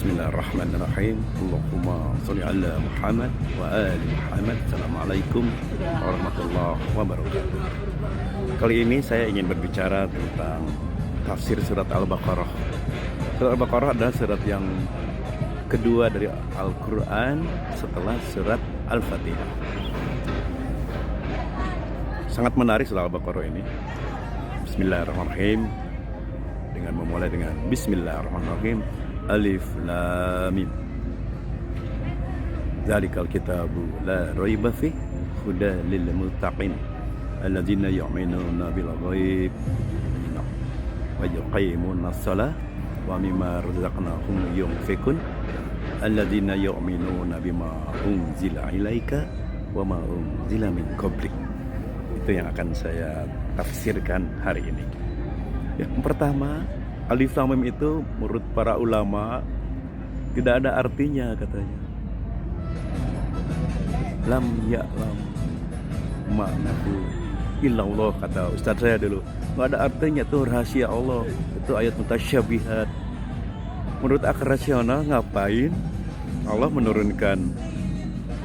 Bismillahirrahmanirrahim. Allahumma sholli ala Muhammad wa ali Muhammad. Assalamualaikum warahmatullahi wabarakatuh. Kali ini saya ingin berbicara tentang tafsir surat Al-Baqarah. Surat Al-Baqarah adalah surat yang kedua dari Al-Quran setelah surat Al-Fatihah. Sangat menarik surat Al-Baqarah ini. Bismillahirrahmanirrahim. Dengan memulai dengan Bismillahirrahmanirrahim. Alif Lam Mim. Zalikal kitabu la raiba fih hudan lil muttaqin alladzina yu'minuna bil ghaib wa yuqimuna shalah wa mimma razaqnahum yunfiqun alladzina yu'minuna bima unzila ilaika wa ma unzila min qablik. Itu yang akan saya tafsirkan hari ini. Yang pertama, Alif Lam Mim itu menurut para ulama tidak ada artinya katanya. Lam ya'lam ma'nahu illallah, kata ustaz saya dulu. Nggak ada artinya, itu rahasia Allah. Itu ayat mutasyabihat. Menurut akal rasional, ngapain Allah menurunkan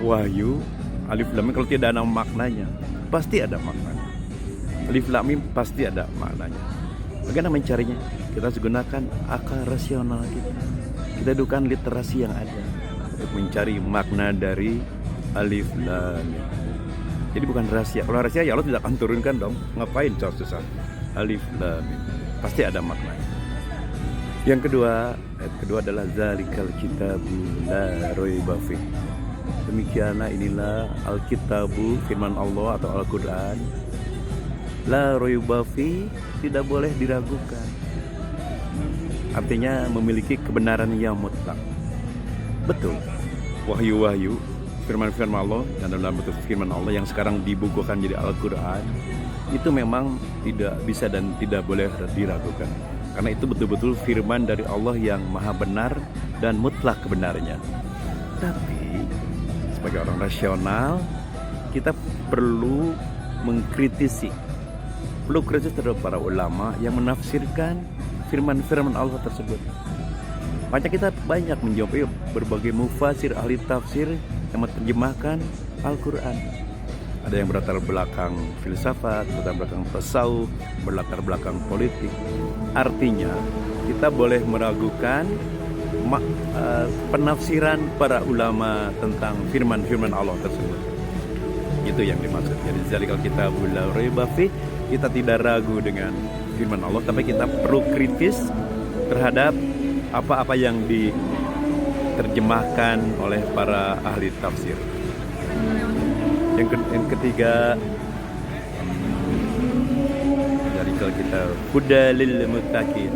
wahyu Alif Lam Mim kalau tidak ada maknanya? Pasti ada maknanya. Alif Lam Mim pasti ada maknanya. Bagaimana mencarinya? Kita gunakan akal rasional kita. Kita gunakan literasi yang ada untuk mencari makna dari Alif Lam Mim. Jadi bukan rahasia. Kalau rahasia ya Allah tidak akan turunkan dong. Ngapain susah? Alif Lam Mim pasti ada maknanya. Yang kedua, ayat kedua adalah zalikal kitabu la raiba fih. Demikianlah inilah Alkitabu, firman Allah atau Al-Quran, la raiba fih, tidak boleh diragukan. Artinya memiliki kebenaran yang mutlak. Betul, wahyu-wahyu, firman-firman Allah dan dalam bentuk firman Allah yang sekarang dibukukan jadi Al-Quran, itu memang tidak bisa dan tidak boleh diragukan. Karena itu betul-betul firman dari Allah yang maha benar dan mutlak kebenarannya. Tapi sebagai orang rasional, kita perlu mengkritisi. Perlu kritis terhadap para ulama yang menafsirkan firman-firman Allah tersebut. Makanya kita banyak menjumpai berbagai mufasir, ahli tafsir yang menerjemahkan Al-Quran. Ada yang berlatar belakang filsafat, berlatar belakang tasawuf, berlatar belakang politik. Artinya kita boleh meragukan penafsiran para ulama tentang firman-firman Allah tersebut. Itu yang dimaksud. Jadi zalikal kitabul la raiba fih, kita tidak ragu dengan firman Allah, tapi kita perlu kritis terhadap apa-apa yang diterjemahkan oleh para ahli tafsir. Yang ketiga, dari kalau kita hudan lil muttaqin,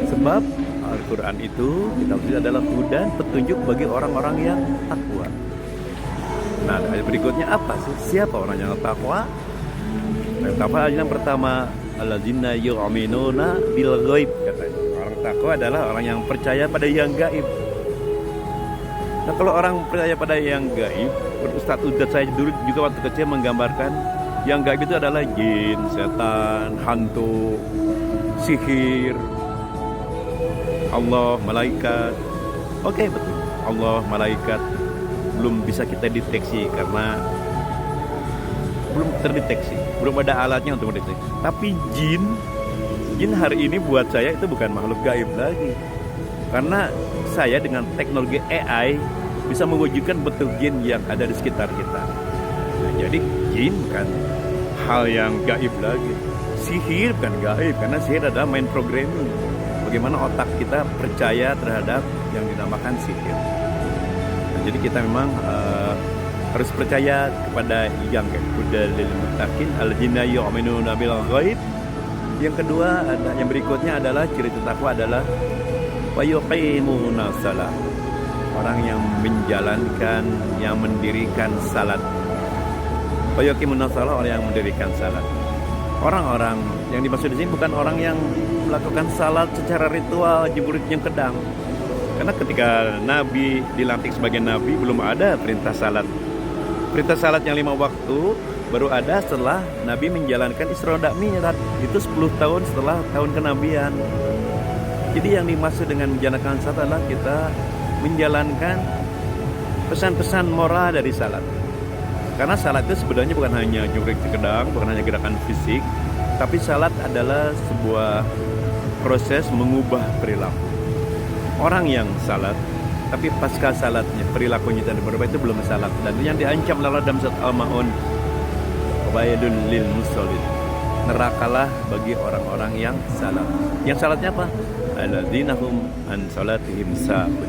sebab Al-Quran itu kita adalah hudan, petunjuk bagi orang-orang yang takwa. Nah, ayat berikutnya apa sih? Siapa orang yang takwa? Yang pertama, alladzina yu'minuna bil ghaib, katanya. Orang takwa adalah orang yang percaya pada yang gaib. Nah, kalau orang percaya pada yang gaib, Ustaz saya dulu juga waktu kecil menggambarkan yang gaib itu adalah jin, setan, hantu, sihir, Allah, malaikat. Oke, betul. Allah, malaikat belum bisa kita deteksi karena belum terdeteksi, belum ada alatnya untuk mendeteksi. Tapi jin hari ini buat saya itu bukan makhluk gaib lagi, karena saya dengan teknologi AI bisa mewujudkan bentuk jin yang ada di sekitar kita. Nah, jadi jin bukan hal yang gaib lagi. Sihir bukan gaib, karena sihir adalah main programming. Bagaimana otak kita percaya terhadap yang dinamakan sihir. Nah, jadi kita memang harus percaya kepada yang hudan lil muttaqin alladzina yu'minuna bil ghaib. Yang kedua, yang berikutnya adalah ciri takwa adalah wa yuqimuna shalah. Orang yang menjalankan, yang mendirikan salat. Wa yuqimuna shalah, orang yang mendirikan salat. Orang-orang yang dimaksud di sini bukan orang yang melakukan salat secara ritual jemurit yang kedang. Karena ketika Nabi dilantik sebagai Nabi belum ada perintah salat. Perintah salat yang 5 waktu baru ada setelah Nabi menjalankan Isra dan Mi'raj. Itu 10 tahun setelah tahun kenabian. Jadi yang dimaksud dengan menjalankan salat adalah kita menjalankan pesan-pesan moral dari salat. Karena salat itu sebenarnya bukan hanya joget kedang, bukan hanya gerakan fisik, tapi salat adalah sebuah proses mengubah perilaku. Orang yang salat, tapi pasca salatnya perilakunya tidak berubah, itu belum salat. Dan yang diancam oleh Allah dalam surat Al-Maun, wailul lil musallin, nerakalah bagi orang-orang yang salat. Yang salatnya apa? Alladzina hum an salatihim sahun.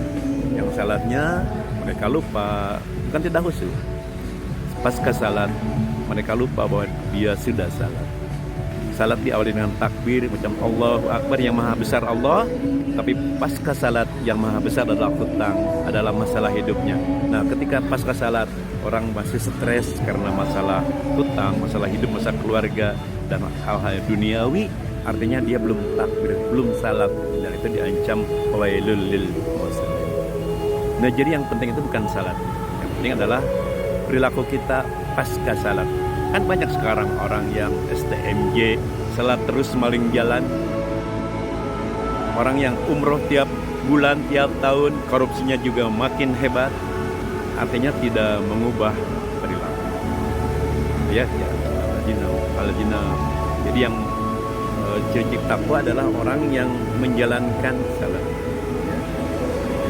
Yang salatnya mereka lupa, bukan tidak khusyuk. Pasca salat mereka lupa bahwa dia sudah salat. Salat diawali dengan takbir macam Allahu Akbar, yang maha besar Allah, tapi pasca salat yang maha besar adalah hutang, adalah masalah hidupnya. Nah, ketika pasca salat orang masih stres karena masalah hutang, masalah hidup, masalah keluarga, dan hal-hal duniawi, artinya dia belum takbir, belum salat, dan itu diancam wailul lil musallin. Nah, jadi yang penting itu bukan salat, yang penting adalah perilaku kita pasca salat. Kan banyak sekarang orang yang STMJ, salat terus maling jalan. Orang yang umroh tiap bulan, tiap tahun, korupsinya juga makin hebat. Artinya tidak mengubah perilaku. Ya, al-jina. Jadi yang ciri takwa adalah orang yang menjalankan salat.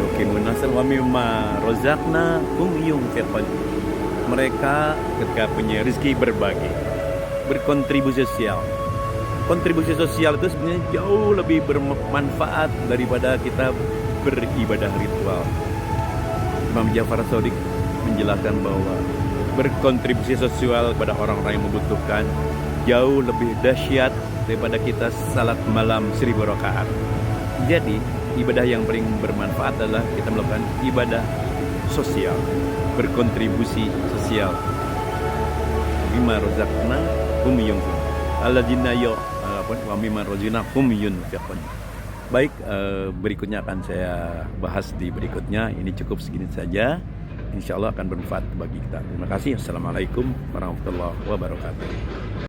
Yuqimun nasal wa mimma razaqnahum yunfiqun. Mereka ketika punya rezeki berbagi, berkontribusi sosial. Kontribusi sosial itu sebenarnya jauh lebih bermanfaat daripada kita beribadah ritual. Imam Ja'far Shadiq menjelaskan bahwa berkontribusi sosial kepada orang-orang yang membutuhkan jauh lebih dahsyat daripada kita salat malam 1000 rakaat. Jadi ibadah yang paling bermanfaat adalah kita melakukan ibadah sosial, berkontribusi sosial. Bima rozakna hum yunfiqun. Alladzina wa mimma razaqnahum yunfiqun. Baik, berikutnya akan saya bahas di berikutnya. Ini cukup segini saja. Insya Allah akan bermanfaat bagi kita. Terima kasih. Assalamualaikum warahmatullahi wabarakatuh.